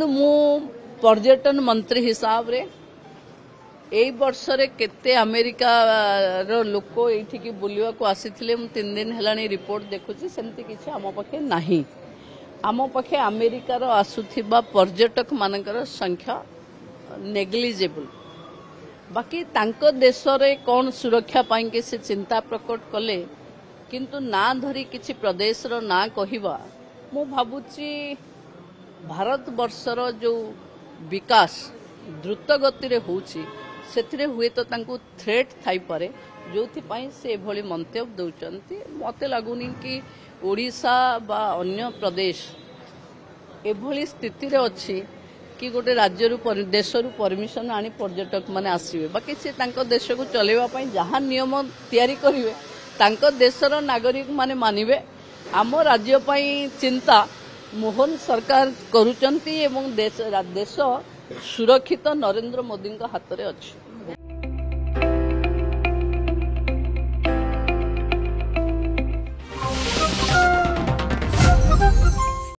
मु पर्यटन मंत्री हिसाब रे एई वर्ष रे केते अमेरिका रो लोक एठी बुलिवा को आसीथिले मु 3 दिन हेलानी रिपोर्ट देखुची सेमती किछि आम पखे नाही आम पखे अमेरिका रो आसुथिबा पर्यटक मानकर संख्या नेग्लिजिबल बाकी तांको देश रे कोन सुरक्षा पाई के से चिंता प्रकट कले किंतु ना धरी किछि प्रदेश रो ना कहिबा मु भाबुची भारत वर्षर जो विकास द्रुत गति रे होउची सेथिरे हुए तो तांको थ्रेट थाई पारे जोथि पई से भली मंतव्य दउचंती मते लागुनी कि ओडिशा बा अन्य प्रदेश एभली स्थिति रे अछि कि गोटे राज्य रु देश रु परमिशन आनी पर्यटक माने आसीबे बाकी से तांको देश को चलेवा पई जहां नियम तयारी करिवे तांको देशर नागरिक माने मानिबे आम राज्य पई चिंता मोहन सरकार करुचंती एवं देश सुरक्षित नरेंद्र मोदी हाथ में अच्छी।